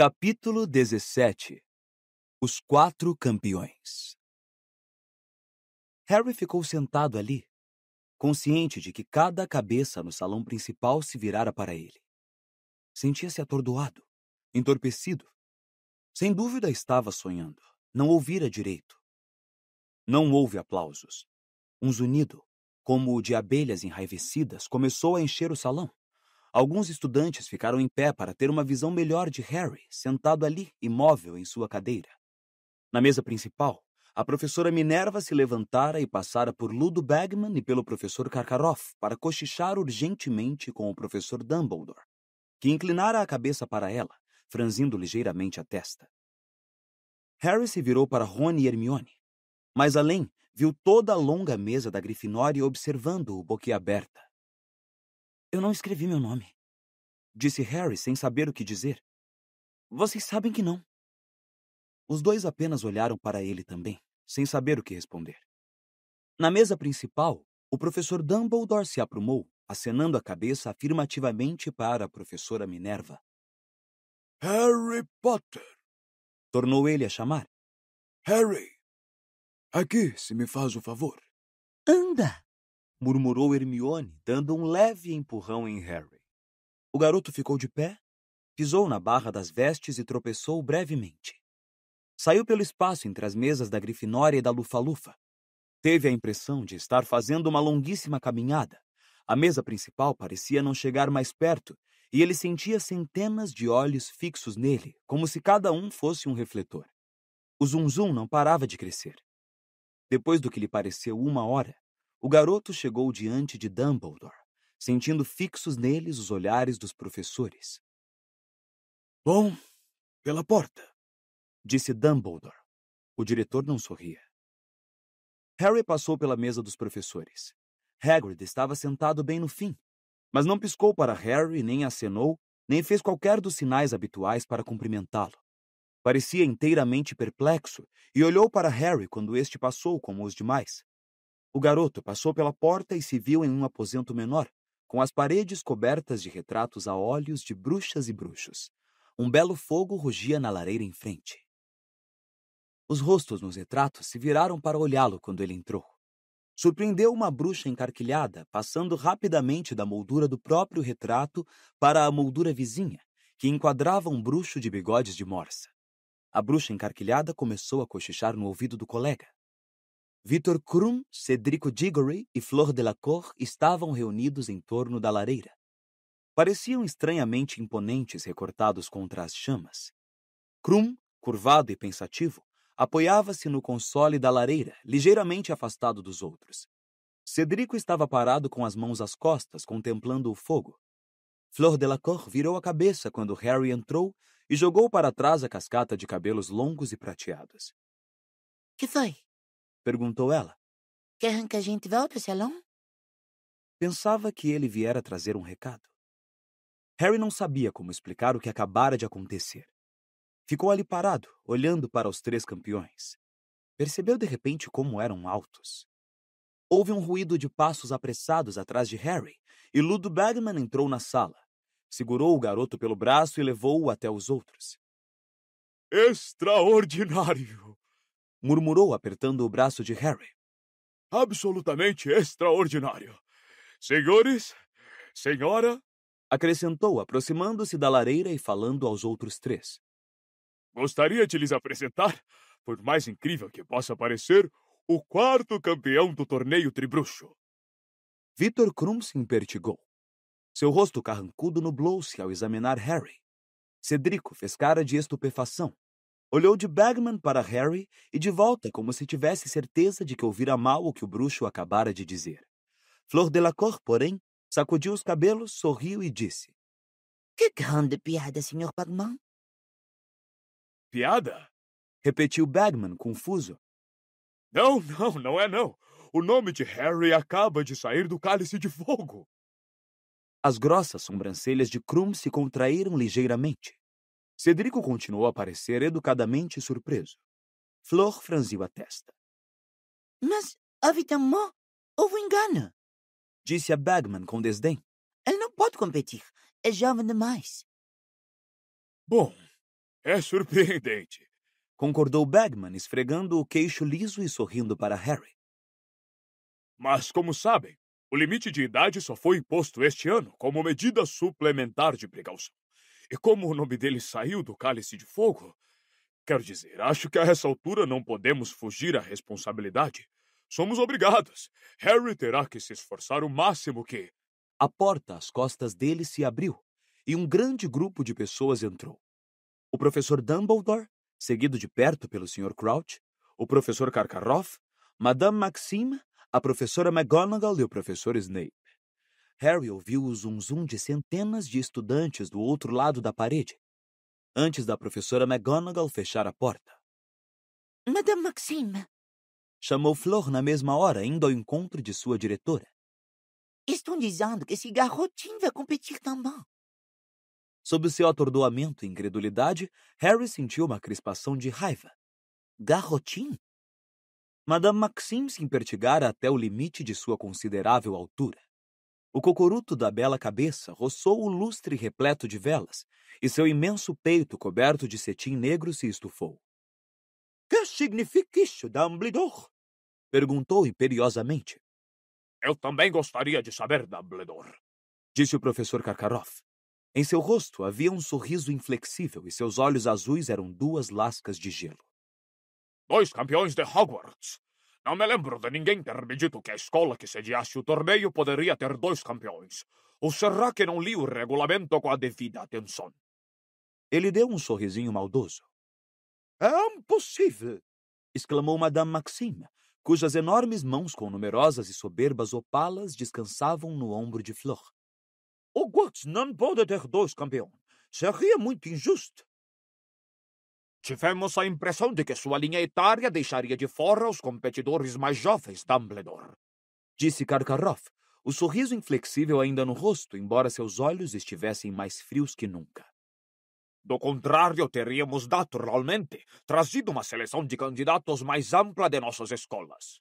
Capítulo 17. Os 4 campeões. Harry ficou sentado ali, consciente de que cada cabeça no salão principal se virara para ele. Sentia-se atordoado, entorpecido. Sem dúvida estava sonhando. Não ouvira direito. Não houve aplausos. Um zunido, como o de abelhas enraivecidas, começou a encher o salão. Alguns estudantes ficaram em pé para ter uma visão melhor de Harry, sentado ali, imóvel em sua cadeira. Na mesa principal, a professora Minerva se levantara e passara por Ludo Bagman e pelo professor Karkaroff para cochichar urgentemente com o professor Dumbledore, que inclinara a cabeça para ela, franzindo ligeiramente a testa. Harry se virou para Rony e Hermione. Mais além, viu toda a longa mesa da Grifinória observando-o boquiaberta. Eu não escrevi meu nome, disse Harry sem saber o que dizer. Vocês sabem que não. Os dois apenas olharam para ele também, sem saber o que responder. Na mesa principal, o professor Dumbledore se aprumou, acenando a cabeça afirmativamente para a professora Minerva. Harry Potter! Tornou ele a chamar. Harry! Aqui, se me faz o favor. Anda! Murmurou Hermione, dando um leve empurrão em Harry. O garoto ficou de pé, pisou na barra das vestes e tropeçou brevemente. Saiu pelo espaço entre as mesas da Grifinória e da Lufa-Lufa. Teve a impressão de estar fazendo uma longuíssima caminhada. A mesa principal parecia não chegar mais perto, e ele sentia centenas de olhos fixos nele, como se cada um fosse um refletor. O zum-zum não parava de crescer. Depois do que lhe pareceu 1 hora, o garoto chegou diante de Dumbledore, sentindo fixos neles os olhares dos professores. Bom, pela porta, disse Dumbledore. O diretor não sorria. Harry passou pela mesa dos professores. Hagrid estava sentado bem no fim, mas não piscou para Harry, nem acenou, nem fez qualquer dos sinais habituais para cumprimentá-lo. Parecia inteiramente perplexo e olhou para Harry quando este passou como os demais. O garoto passou pela porta e se viu em um aposento menor, com as paredes cobertas de retratos a óleos de bruxas e bruxos. Um belo fogo rugia na lareira em frente. Os rostos nos retratos se viraram para olhá-lo quando ele entrou. Surpreendeu uma bruxa encarquilhada, passando rapidamente da moldura do próprio retrato para a moldura vizinha, que enquadrava um bruxo de bigodes de morsa. A bruxa encarquilhada começou a cochichar no ouvido do colega. Victor Krum, Cedrico Diggory e Fleur Delacour estavam reunidos em torno da lareira. Pareciam estranhamente imponentes recortados contra as chamas. Krum, curvado e pensativo, apoiava-se no console da lareira, ligeiramente afastado dos outros. Cedrico estava parado com as mãos às costas, contemplando o fogo. Fleur Delacour virou a cabeça quando Harry entrou e jogou para trás a cascata de cabelos longos e prateados. — Que foi? Perguntou ela. — Querem que a gente vá para o salão? Pensava que ele viera trazer um recado. Harry não sabia como explicar o que acabara de acontecer. Ficou ali parado, olhando para os 3 campeões. Percebeu de repente como eram altos. Houve um ruído de passos apressados atrás de Harry, e Ludo Bagman entrou na sala. Segurou o garoto pelo braço e levou-o até os outros. Extraordinário! Murmurou, apertando o braço de Harry. Absolutamente extraordinário! Senhores, senhora, Acrescentou, aproximando-se da lareira e falando aos outros 3. Gostaria de lhes apresentar, por mais incrível que possa parecer, o 4º campeão do torneio Tribruxo. Victor Krum se impertigou. Seu rosto carrancudo nublou-se ao examinar Harry. Cedrico fez cara de estupefação. Olhou de Bagman para Harry e de volta como se tivesse certeza de que ouvira mal o que o bruxo acabara de dizer. Fleur Delacour, porém, sacudiu os cabelos, sorriu e disse. — Que grande piada, Sr. Bagman! Piada? Repetiu Bagman, confuso. Não é não. O nome de Harry acaba de sair do cálice de fogo. As grossas sobrancelhas de Krum se contraíram ligeiramente. Cedrico continuou a parecer educadamente surpreso. Fleur franziu a testa. — Mas, evidentemente, houve engano. Disse a Bagman com desdém. Ele não pode competir. É jovem demais. Bom, É surpreendente. Concordou Bagman, esfregando o queixo liso e sorrindo para Harry. Mas, como sabem, o limite de idade só foi imposto este ano como medida suplementar de precaução. E como o nome dele saiu do Cálice de Fogo, quero dizer, acho que a essa altura não podemos fugir à responsabilidade. Somos obrigados. Harry terá que se esforçar o máximo que... A porta às costas dele se abriu e um grande grupo de pessoas entrou. O professor Dumbledore, seguido de perto pelo Sr. Crouch, o professor Karkaroff, Madame Maxime, a professora McGonagall e o professor Snape. Harry ouviu o zum-zum de centenas de estudantes do outro lado da parede, antes da professora McGonagall fechar a porta. Madame Maxime, Chamou Fleur na mesma hora, indo ao encontro de sua diretora. estão dizendo que esse garotinho vai competir também. Sob o seu atordoamento e incredulidade, Harry sentiu uma crispação de raiva. Garrotinho? Madame Maxime se impertigara até o limite de sua considerável altura. O cocoruto da bela cabeça roçou o lustre repleto de velas, e seu imenso peito coberto de cetim negro se estufou. Que significa isso, Dumbledore? Perguntou imperiosamente. Eu também gostaria de saber, Dumbledore. Disse o professor Karkaroff. Em seu rosto havia um sorriso inflexível e seus olhos azuis eram 2 lascas de gelo. 2 campeões de Hogwarts. Não me lembro de ninguém ter me dito que a escola que sediasse o torneio poderia ter 2 campeões. Ou será que não li o regulamento com a devida atenção? Ele deu um sorrisinho maldoso. É impossível! Exclamou Madame Maxime, cujas enormes mãos com numerosas e soberbas opalas descansavam no ombro de Fleur. Hogwarts não pode ter 2 campeões. Seria muito injusto. Tivemos a impressão de que sua linha etária deixaria de fora os competidores mais jovens, Dumbledore. Disse Karkaroff, o sorriso inflexível ainda no rosto, embora seus olhos estivessem mais frios que nunca. Do contrário, teríamos naturalmente trazido uma seleção de candidatos mais ampla de nossas escolas.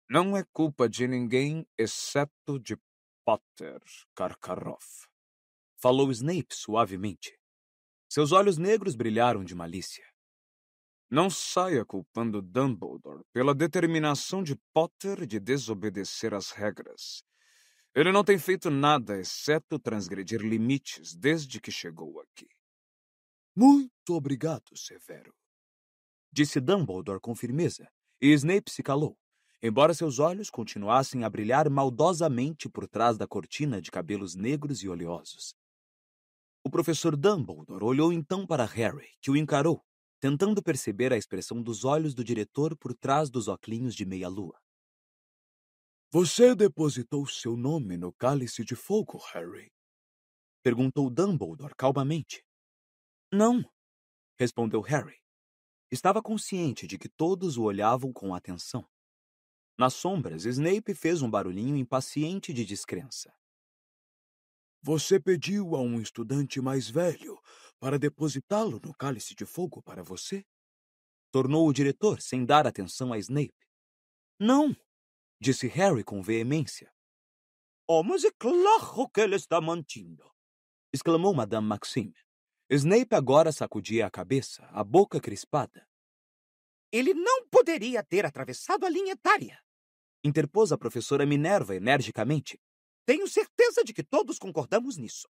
Não é culpa de ninguém, exceto de Potter, Karkaroff. Falou Snape suavemente. Seus olhos negros brilharam de malícia. Não saia culpando Dumbledore pela determinação de Potter de desobedecer às regras. Ele não tem feito nada exceto transgredir limites desde que chegou aqui. Muito obrigado, Severo. Disse Dumbledore com firmeza, e Snape se calou, embora seus olhos continuassem a brilhar maldosamente por trás da cortina de cabelos negros e oleosos. O professor Dumbledore olhou então para Harry, que o encarou, tentando perceber a expressão dos olhos do diretor por trás dos óculos de meia-lua. Você depositou seu nome no Cálice de Fogo, Harry? Perguntou Dumbledore calmamente. Não, respondeu Harry. Estava consciente de que todos o olhavam com atenção. Nas sombras, Snape fez um barulhinho impaciente de descrença. Você pediu a um estudante mais velho para depositá-lo no Cálice de Fogo para você? Tornou o diretor, sem dar atenção a Snape. Não, disse Harry com veemência. Oh, mas é claro que ele está mentindo! Exclamou Madame Maxime. Snape agora sacudia a cabeça, a boca crispada. Ele não poderia ter atravessado a linha etária, Interpôs a professora Minerva energicamente. Tenho certeza de que todos concordamos nisso.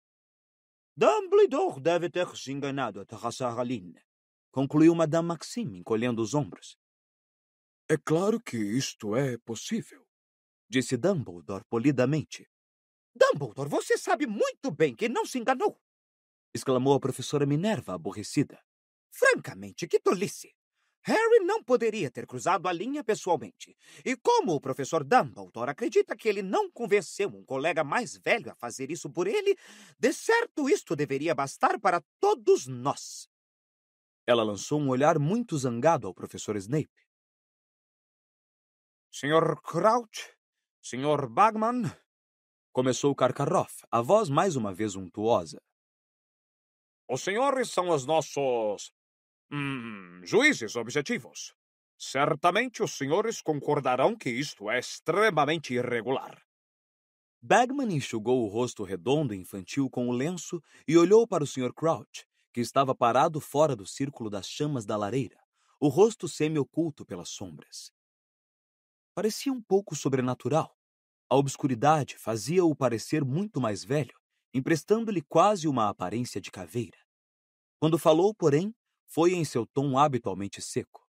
Dumbledore deve ter se enganado a atravessar a linha, concluiu Madame Maxime, encolhendo os ombros. É claro que isto é possível, disse Dumbledore polidamente. Dumbledore, você sabe muito bem que não se enganou, exclamou a professora Minerva, aborrecida. Francamente, que tolice! Harry não poderia ter cruzado a linha pessoalmente. E como o professor Dumbledore acredita que ele não convenceu um colega mais velho a fazer isso por ele, de certo isto deveria bastar para todos nós. Ela lançou um olhar muito zangado ao professor Snape. Sr. Crouch, Sr. Bagman, começou Karkaroff, a voz mais uma vez untuosa. Os senhores são os nossos... juízes objetivos. Certamente os senhores concordarão que isto é extremamente irregular. Bagman enxugou o rosto redondo e infantil com o lenço e olhou para o Sr. Crouch, que estava parado fora do círculo das chamas da lareira, o rosto semi-oculto pelas sombras. Parecia um pouco sobrenatural. A obscuridade fazia-o parecer muito mais velho, emprestando-lhe quase uma aparência de caveira. Quando falou, porém, foi em seu tom habitualmente seco.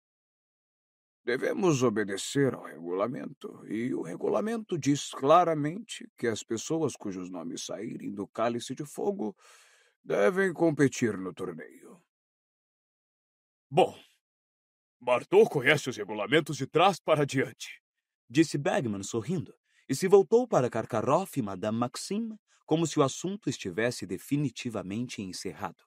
Devemos obedecer ao regulamento, e o regulamento diz claramente que as pessoas cujos nomes saírem do Cálice de Fogo devem competir no torneio. Bom, Bartô conhece os regulamentos de trás para diante, Disse Bagman sorrindo, e se voltou para Karkaroff e Madame Maxime, como se o assunto estivesse definitivamente encerrado.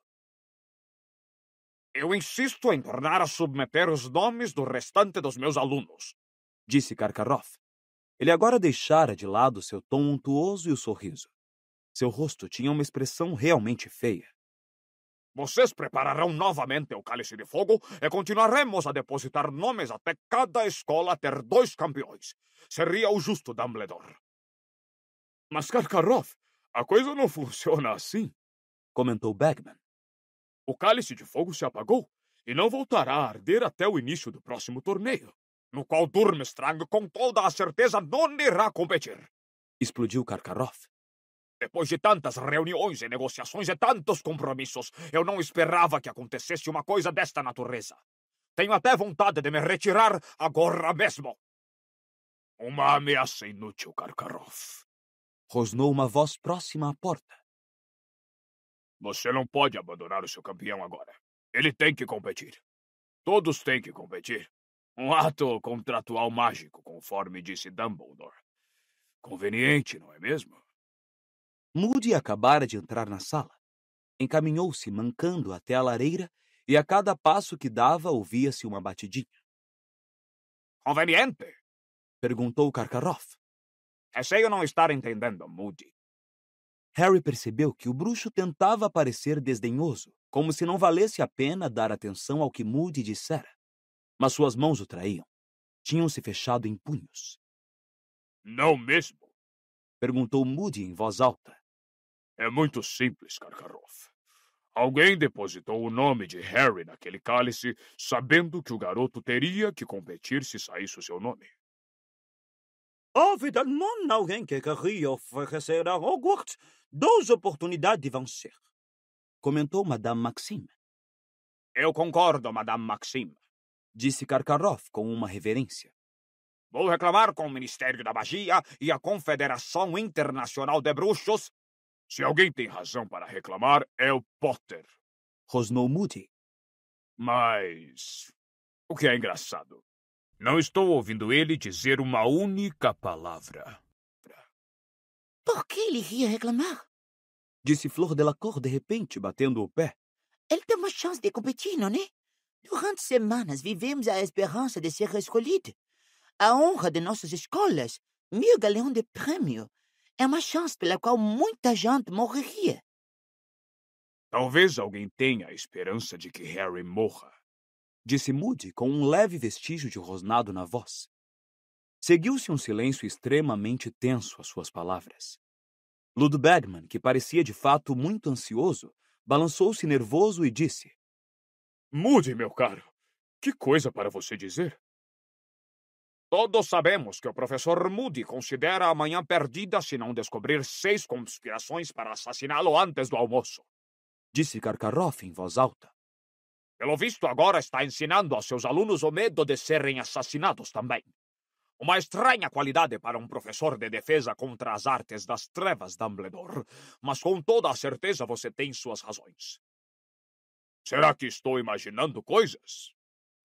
Eu insisto em tornar a submeter os nomes do restante dos meus alunos, Disse Karkaroff. Ele agora deixara de lado seu tom untuoso e o sorriso. Seu rosto tinha uma expressão realmente feia. Vocês prepararão novamente o Cálice de Fogo e continuaremos a depositar nomes até cada escola ter 2 campeões. Seria o justo, Dumbledore. Mas, Karkaroff, a coisa não funciona assim. Comentou Bagman. O Cálice de Fogo se apagou e não voltará a arder até o início do próximo torneio, No qual Durmstrang, com toda a certeza, não irá competir. Explodiu Karkaroff. Depois de tantas reuniões e negociações e tantos compromissos, eu não esperava que acontecesse uma coisa desta natureza. Tenho até vontade de me retirar agora mesmo. Uma ameaça inútil, Karkaroff. Rosnou uma voz próxima à porta. Você não pode abandonar o seu campeão agora. Ele tem que competir. Todos têm que competir. Um ato contratual mágico, conforme disse Dumbledore. Conveniente, não é mesmo? Moody acabara de entrar na sala. Encaminhou-se mancando até a lareira e a cada passo que dava ouvia-se uma batidinha. Conveniente? Perguntou Karkaroff. Receio não estar entendendo, Moody. Harry percebeu que o bruxo tentava parecer desdenhoso, como se não valesse a pena dar atenção ao que Moody dissera. Mas suas mãos o traíam. Tinham-se fechado em punhos. Não mesmo. Perguntou Moody em voz alta. É muito simples, Karkaroff. Alguém depositou o nome de Harry naquele cálice, sabendo que o garoto teria que competir se saísse o seu nome. Evidentemente, alguém que queria oferecer a Hogwarts 2 oportunidades de vencer. Comentou Madame Maxime. Eu concordo, Madame Maxime. Disse Karkaroff com uma reverência. Vou reclamar com o Ministério da Magia e a Confederação Internacional de Bruxos. Se alguém tem razão para reclamar, é o Potter. Rosnou Moody. Mas o que é engraçado, não estou ouvindo ele dizer uma única palavra. Por que ele iria reclamar? Disse Flor Delacour de repente, batendo o pé. Ele tem uma chance de competir, não é? Durante semanas vivemos a esperança de ser escolhido. A honra de nossas escolas, 1000 galeões de prêmio, é uma chance pela qual muita gente morreria. Talvez alguém tenha a esperança de que Harry morra. Disse Moody com um leve vestígio de rosnado na voz. Seguiu-se um silêncio extremamente tenso às suas palavras. Lud Bagman, que parecia de fato muito ansioso, balançou-se nervoso e disse: Moody, meu caro, que coisa para você dizer? Todos sabemos que o professor Moody considera a manhã perdida se não descobrir 6 conspirações para assassiná-lo antes do almoço. Disse Karkaroff em voz alta. Pelo visto, agora está ensinando aos seus alunos o medo de serem assassinados também. Uma estranha qualidade para um professor de defesa contra as artes das trevas, Dumbledore. Mas com toda a certeza você tem suas razões. Será que estou imaginando coisas?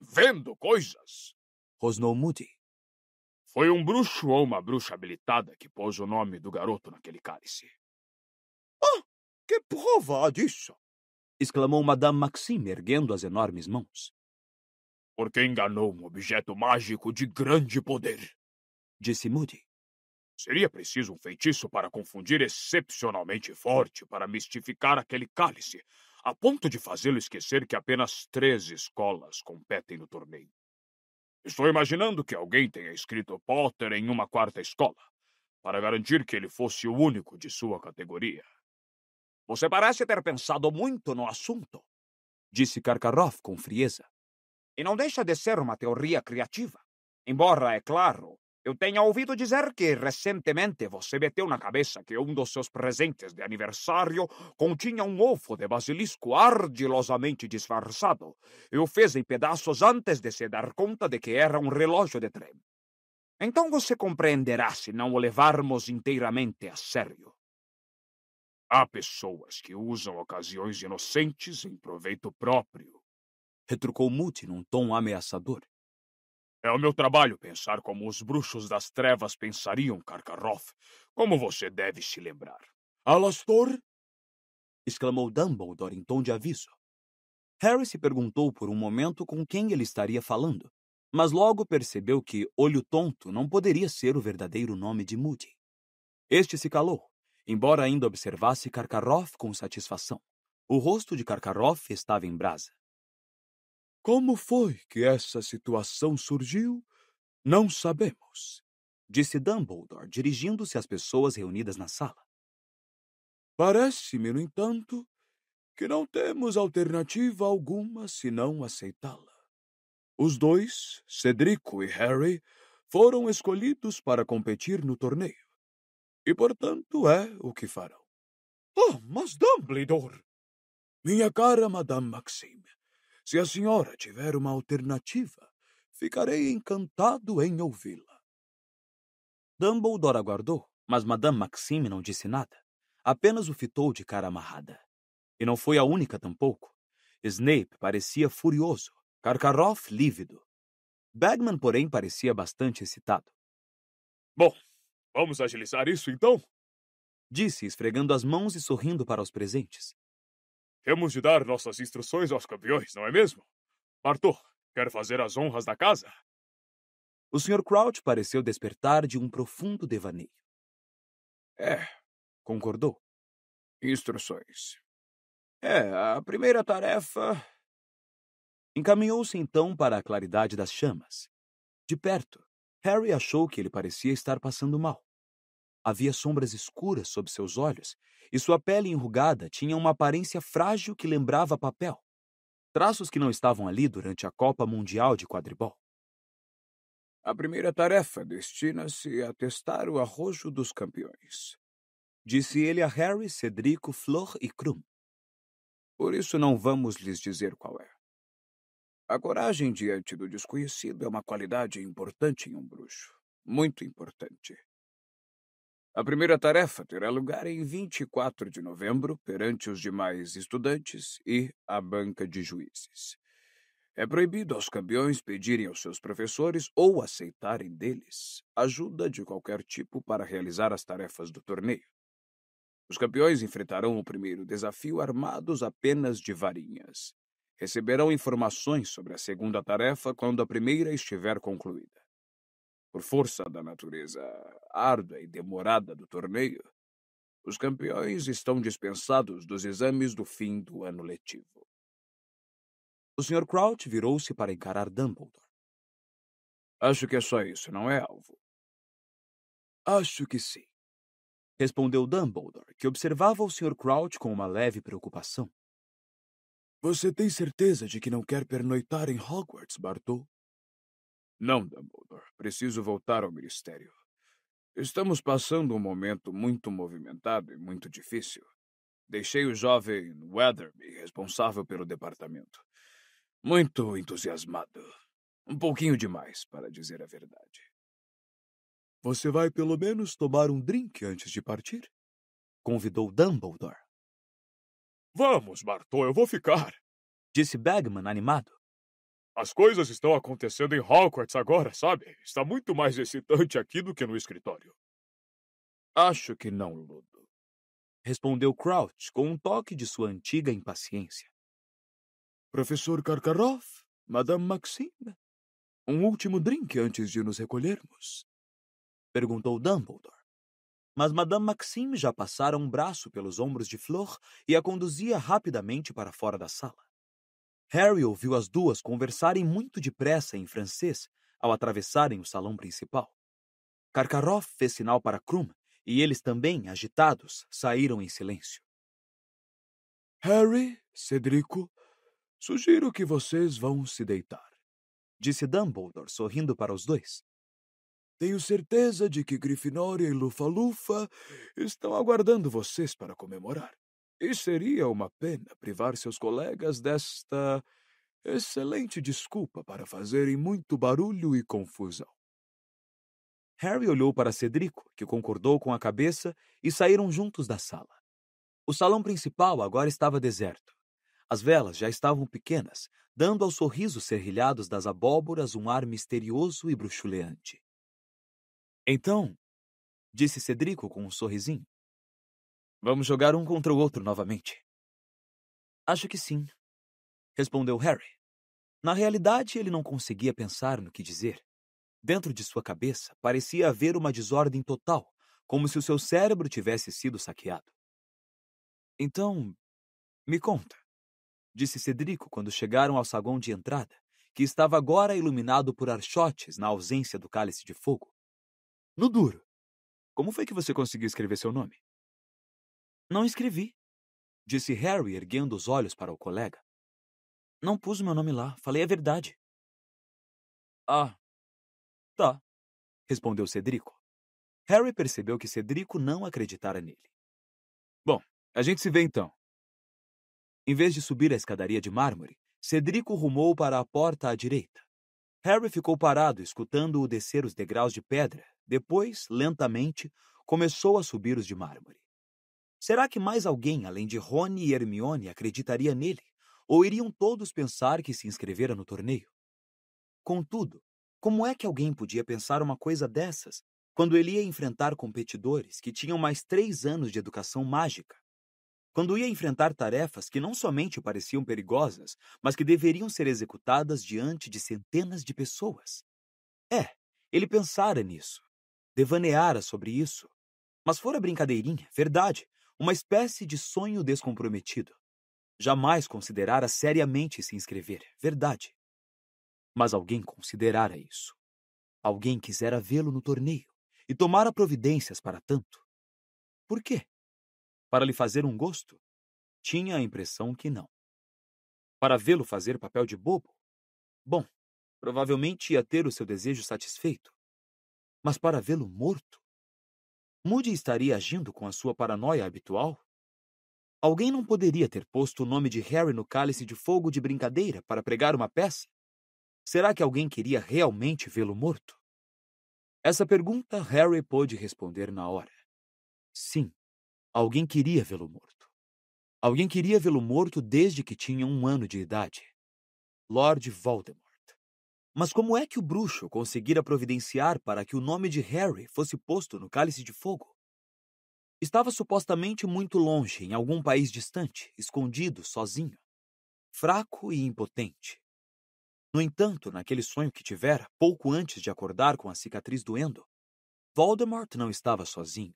Vendo coisas? Rosnou Moody. Foi um bruxo ou uma bruxa habilitada que pôs o nome do garoto naquele cálice. Ah, que prova há disso? Exclamou Madame Maxime, erguendo as enormes mãos. Porque enganou um objeto mágico de grande poder. Disse Moody. Seria preciso um feitiço para confundir excepcionalmente forte para mistificar aquele cálice, a ponto de fazê-lo esquecer que apenas 3 escolas competem no torneio. Estou imaginando que alguém tenha escrito Potter em uma 4ª escola, para garantir que ele fosse o único de sua categoria. Você parece ter pensado muito no assunto, disse Karkaroff com frieza. E não deixa de ser uma teoria criativa. Embora, é claro, eu tenha ouvido dizer que recentemente você meteu na cabeça que um dos seus presentes de aniversário continha um ovo de basilisco ardilosamente disfarçado e o fez em pedaços antes de se dar conta de que era um relógio de trem. Então você compreenderá se não o levarmos inteiramente a sério. Há pessoas que usam ocasiões inocentes em proveito próprio, retrucou Moody num tom ameaçador. É o meu trabalho pensar como os bruxos das trevas pensariam, Karkaroff, como você deve se lembrar. Alastor? Exclamou Dumbledore em tom de aviso. Harry se perguntou por um momento com quem ele estaria falando, mas logo percebeu que Olho Tonto não poderia ser o verdadeiro nome de Moody. Este se calou, embora ainda observasse Karkaroff com satisfação. O rosto de Karkaroff estava em brasa. Como foi que essa situação surgiu? Não sabemos, disse Dumbledore, dirigindo-se às pessoas reunidas na sala. Parece-me, no entanto, que não temos alternativa alguma senão aceitá-la. Os dois, Cedrico e Harry, foram escolhidos para competir no torneio. E, portanto, é o que farão. Oh, mas Dumbledore! Minha cara Madame Maxime, se a senhora tiver uma alternativa, ficarei encantado em ouvi-la. Dumbledore aguardou, mas Madame Maxime não disse nada. Apenas o fitou de cara amarrada. E não foi a única tampouco. Snape parecia furioso, Karkaroff lívido. Bagman, porém, parecia bastante excitado. Bom, vamos agilizar isso, então? Disse, esfregando as mãos e sorrindo para os presentes. Temos de dar nossas instruções aos campeões, não é mesmo? Arthur, quer fazer as honras da casa? O Sr. Crouch pareceu despertar de um profundo devaneio. Concordou. Instruções. A primeira tarefa... Encaminhou-se então para a claridade das chamas. De perto, Harry achou que ele parecia estar passando mal. Havia sombras escuras sob seus olhos e sua pele enrugada tinha uma aparência frágil que lembrava papel. Traços que não estavam ali durante a Copa Mundial de Quadribol. A primeira tarefa destina-se a testar o arrojo dos campeões, disse ele a Harry, Cedrico, Fleur e Krum. Por isso não vamos lhes dizer qual é. A coragem diante do desconhecido é uma qualidade importante em um bruxo. Muito importante. A primeira tarefa terá lugar em 24 de novembro, perante os demais estudantes e a banca de juízes. É proibido aos campeões pedirem aos seus professores ou aceitarem deles ajuda de qualquer tipo para realizar as tarefas do torneio. Os campeões enfrentarão o primeiro desafio armados apenas de varinhas. Receberão informações sobre a segunda tarefa quando a primeira estiver concluída. Por força da natureza árdua e demorada do torneio, os campeões estão dispensados dos exames do fim do ano letivo. O Sr. Crouch virou-se para encarar Dumbledore. Acho que é só isso, não é, Alvo? Acho que sim, respondeu Dumbledore, que observava o Sr. Crouch com uma leve preocupação. Você tem certeza de que não quer pernoitar em Hogwarts, Bartô? Não, Dumbledore. Preciso voltar ao ministério. Estamos passando um momento muito movimentado e muito difícil. Deixei o jovem Weatherby responsável pelo departamento. Muito entusiasmado. Um pouquinho demais, para dizer a verdade. Você vai pelo menos tomar um drink antes de partir? Convidou Dumbledore. Vamos, Bartô, eu vou ficar, disse Bagman animado. As coisas estão acontecendo em Hogwarts agora, sabe? Está muito mais excitante aqui do que no escritório. Acho que não, Ludo, respondeu Crouch com um toque de sua antiga impaciência. Professor Karkaroff, Madame Maxime, um último drink antes de nos recolhermos? Perguntou Dumbledore. Mas Madame Maxime já passara um braço pelos ombros de Fleur e a conduzia rapidamente para fora da sala. Harry ouviu as duas conversarem muito depressa em francês ao atravessarem o salão principal. Karkaroff fez sinal para Krum e eles também, agitados, saíram em silêncio. Harry, Cedrico, Sugiro que vocês vão se deitar, disse Dumbledore, sorrindo para os dois. Tenho certeza de que Grifinória e Lufa-Lufa estão aguardando vocês para comemorar. E seria uma pena privar seus colegas desta excelente desculpa para fazerem muito barulho e confusão. Harry olhou para Cedrico, que concordou com a cabeça, e saíram juntos da sala. O salão principal agora estava deserto. As velas já estavam pequenas, dando aos sorrisos serrilhados das abóboras um ar misterioso e bruxuleante. Então, disse Cedrico com um sorrisinho, vamos jogar um contra o outro novamente. Acho que sim, respondeu Harry. Na realidade, ele não conseguia pensar no que dizer. Dentro de sua cabeça, parecia haver uma desordem total, como se o seu cérebro tivesse sido saqueado. Então, me conta, disse Cedrico quando chegaram ao saguão de entrada, que estava agora iluminado por archotes na ausência do cálice de fogo. No duro, como foi que você conseguiu escrever seu nome? Não escrevi, disse Harry, erguendo os olhos para o colega. Não pus o meu nome lá, falei a verdade. Ah, tá, respondeu Cedrico. Harry percebeu que Cedrico não acreditara nele. Bom, a gente se vê então. Em vez de subir a escadaria de mármore, Cedrico rumou para a porta à direita. Harry ficou parado, escutando-o descer os degraus de pedra. Depois, lentamente, começou a subir os de mármore. Será que mais alguém, além de Rony e Hermione, acreditaria nele? Ou iriam todos pensar que se inscrevera no torneio? Contudo, como é que alguém podia pensar uma coisa dessas, quando ele ia enfrentar competidores que tinham mais 3 anos de educação mágica? Quando ia enfrentar tarefas que não somente pareciam perigosas, mas que deveriam ser executadas diante de centenas de pessoas? Ele pensara nisso, devaneara sobre isso. Mas fora brincadeirinha, verdade, uma espécie de sonho descomprometido. Jamais considerara seriamente se inscrever, verdade. Mas alguém considerara isso. Alguém quisera vê-lo no torneio e tomara providências para tanto. Por quê? Para lhe fazer um gosto? Tinha a impressão que não. Para vê-lo fazer papel de bobo? Bom, provavelmente ia ter o seu desejo satisfeito. Mas para vê-lo morto? Moody estaria agindo com a sua paranoia habitual? Alguém não poderia ter posto o nome de Harry no cálice de fogo de brincadeira para pregar uma peça? Será que alguém queria realmente vê-lo morto? Essa pergunta Harry pôde responder na hora. Sim, alguém queria vê-lo morto. Alguém queria vê-lo morto desde que tinha 1 ano de idade. Lord Voldemort. Mas como é que o bruxo conseguira providenciar para que o nome de Harry fosse posto no cálice de fogo? Estava supostamente muito longe, em algum país distante, escondido, sozinho, fraco e impotente. No entanto, naquele sonho que tivera, pouco antes de acordar com a cicatriz doendo, Voldemort não estava sozinho.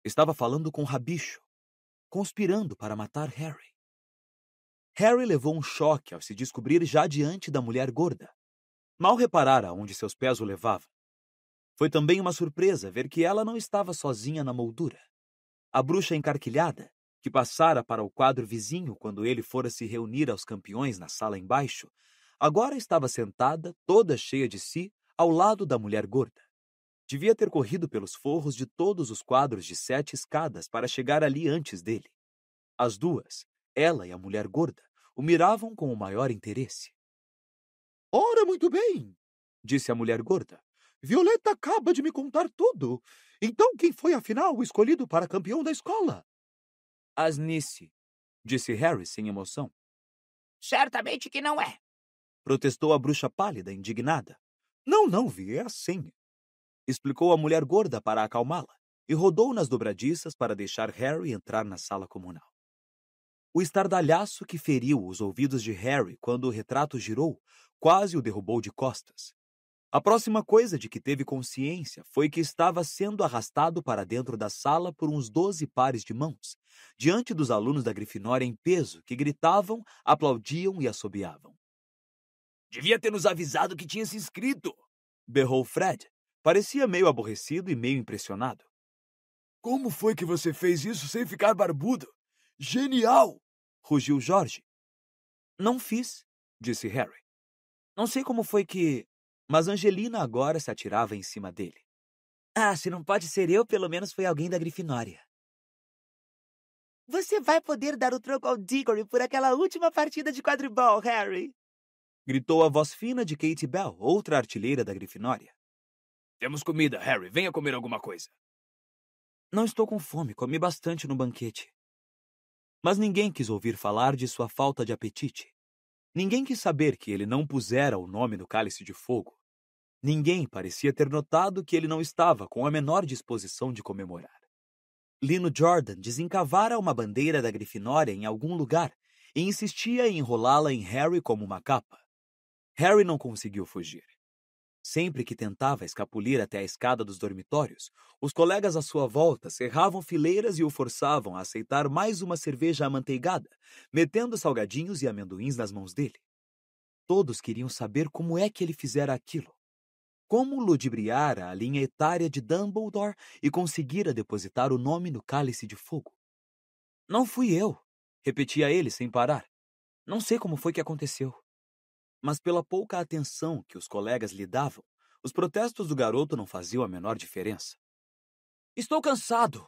Estava falando com Rabicho, conspirando para matar Harry. Harry levou um choque ao se descobrir já diante da mulher gorda. Mal reparara onde seus pés o levavam. Foi também uma surpresa ver que ela não estava sozinha na moldura. A bruxa encarquilhada, que passara para o quadro vizinho quando ele fora se reunir aos campeões na sala embaixo, agora estava sentada, toda cheia de si, ao lado da mulher gorda. Devia ter corrido pelos forros de todos os quadros de 7 escadas para chegar ali antes dele. As duas, ela e a mulher gorda, o miravam com o maior interesse. Ora, muito bem, disse a mulher gorda. Violeta acaba de me contar tudo. Então quem foi, afinal, o escolhido para campeão da escola? Asnice, disse Harry sem emoção. Certamente que não é, Protestou a bruxa pálida, indignada. Não, Vi, é assim. Explicou a mulher gorda para acalmá-la e rodou nas dobradiças para deixar Harry entrar na sala comunal. O estardalhaço que feriu os ouvidos de Harry quando o retrato girou quase o derrubou de costas. A próxima coisa de que teve consciência foi que estava sendo arrastado para dentro da sala por uns 12 pares de mãos, diante dos alunos da Grifinória em peso, que gritavam, aplaudiam e assobiavam. Devia ter nos avisado que tinha se inscrito, berrou Fred. Parecia meio aborrecido e meio impressionado. Como foi que você fez isso sem ficar barbudo? Genial! Rugiu Jorge. Não fiz, disse Harry. Não sei como foi que... Mas Angelina agora se atirava em cima dele. Ah, se não pode ser eu, pelo menos foi alguém da Grifinória. Você vai poder dar o troco ao Diggory por aquela última partida de quadribol, Harry. Gritou a voz fina de Katie Bell, outra artilheira da Grifinória. Temos comida, Harry. Venha comer alguma coisa. Não estou com fome, comi bastante no banquete. Mas ninguém quis ouvir falar de sua falta de apetite. Ninguém quis saber que ele não pusera o nome no cálice de fogo. Ninguém parecia ter notado que ele não estava com a menor disposição de comemorar. Lino Jordan desencavara uma bandeira da Grifinória em algum lugar e insistia em enrolá-la em Harry como uma capa. Harry não conseguiu fugir. Sempre que tentava escapulir até a escada dos dormitórios, os colegas à sua volta cerravam fileiras e o forçavam a aceitar mais uma cerveja amanteigada, metendo salgadinhos e amendoins nas mãos dele. Todos queriam saber como é que ele fizera aquilo. Como ludibriara a linha etária de Dumbledore e conseguira depositar o nome no cálice de fogo. Não fui eu, repetia ele sem parar. Não sei como foi que aconteceu. Mas pela pouca atenção que os colegas lhe davam, os protestos do garoto não faziam a menor diferença. Estou cansado!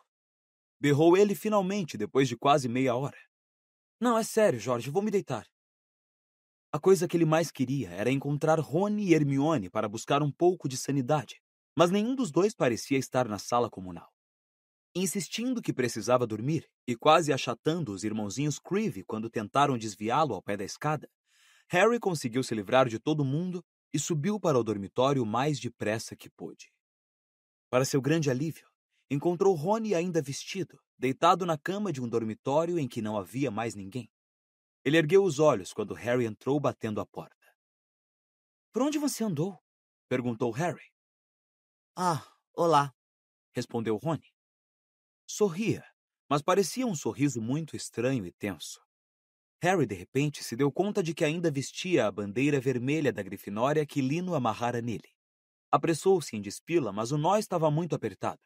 Berrou ele finalmente, depois de quase meia hora. Não, é sério, Jorge, vou me deitar. A coisa que ele mais queria era encontrar Rony e Hermione para buscar um pouco de sanidade, mas nenhum dos dois parecia estar na sala comunal. Insistindo que precisava dormir e quase achatando os irmãozinhos Creevy quando tentaram desviá-lo ao pé da escada, Harry conseguiu se livrar de todo mundo e subiu para o dormitório o mais depressa que pôde. Para seu grande alívio, encontrou Rony ainda vestido, deitado na cama de um dormitório em que não havia mais ninguém. Ele ergueu os olhos quando Harry entrou batendo a porta. — Por onde você andou? Perguntou Harry. — Ah, olá, respondeu Rony. Sorria, mas parecia um sorriso muito estranho e tenso. Harry, de repente, se deu conta de que ainda vestia a bandeira vermelha da Grifinória que Lino amarrara nele. Apressou-se em despí-la, mas o nó estava muito apertado.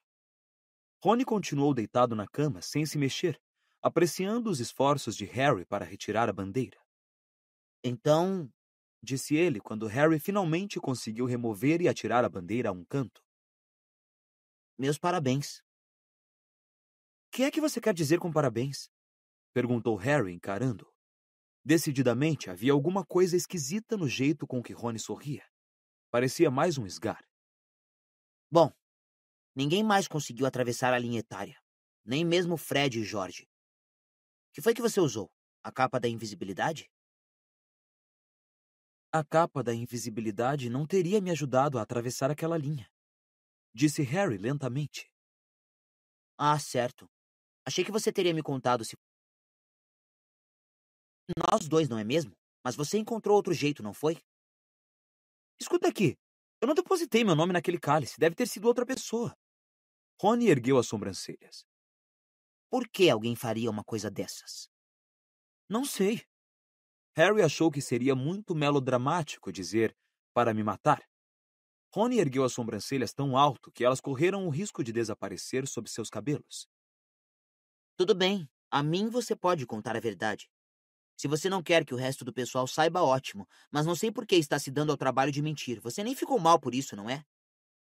Rony continuou deitado na cama, sem se mexer, apreciando os esforços de Harry para retirar a bandeira. Então, disse ele quando Harry finalmente conseguiu remover e atirar a bandeira a um canto. Meus parabéns. Que é que você quer dizer com parabéns? Perguntou Harry, encarando-o. Decididamente, havia alguma coisa esquisita no jeito com que Rony sorria. Parecia mais um esgar. Bom, ninguém mais conseguiu atravessar a linha etária. Nem mesmo Fred e George. Que foi que você usou? A capa da invisibilidade? A capa da invisibilidade não teria me ajudado a atravessar aquela linha, disse Harry lentamente. Ah, certo. Achei que você teria me contado se... Nós dois, não é mesmo? Mas você encontrou outro jeito, não foi? Escuta aqui. Eu não depositei meu nome naquele cálice. Deve ter sido outra pessoa. Rony ergueu as sobrancelhas. Por que alguém faria uma coisa dessas? Não sei. Harry achou que seria muito melodramático dizer para me matar. Rony ergueu as sobrancelhas tão alto que elas correram o risco de desaparecer sob seus cabelos. Tudo bem. A mim você pode contar a verdade. Se você não quer que o resto do pessoal saiba, ótimo. Mas não sei por que está se dando ao trabalho de mentir. Você nem ficou mal por isso, não é?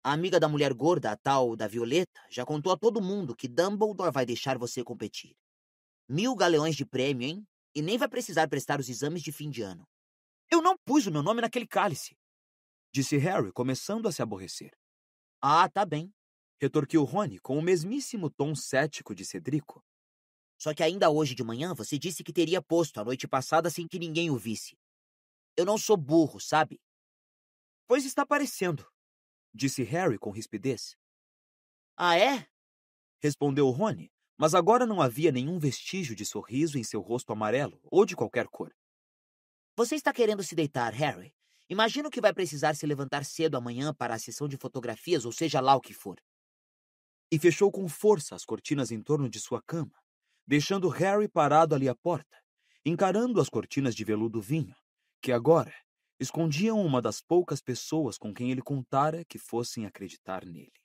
A amiga da mulher gorda, a tal da Violeta, já contou a todo mundo que Dumbledore vai deixar você competir. 1000 galeões de prêmio, hein? E nem vai precisar prestar os exames de fim de ano. Eu não pus o meu nome naquele cálice, disse Harry, começando a se aborrecer. Ah, tá bem, retorquiu Rony com o mesmíssimo tom cético de Cedrico. Só que ainda hoje de manhã você disse que teria posto a noite passada sem que ninguém o visse. Eu não sou burro, sabe? Pois está parecendo, disse Harry com rispidez. Ah, é? Respondeu Rony, mas agora não havia nenhum vestígio de sorriso em seu rosto amarelo ou de qualquer cor. Você está querendo se deitar, Harry? Imagino que vai precisar se levantar cedo amanhã para a sessão de fotografias, ou seja lá o que for. E fechou com força as cortinas em torno de sua cama, deixando Harry parado ali à porta, encarando as cortinas de veludo vinho, que agora escondiam uma das poucas pessoas com quem ele contara que fossem acreditar nele.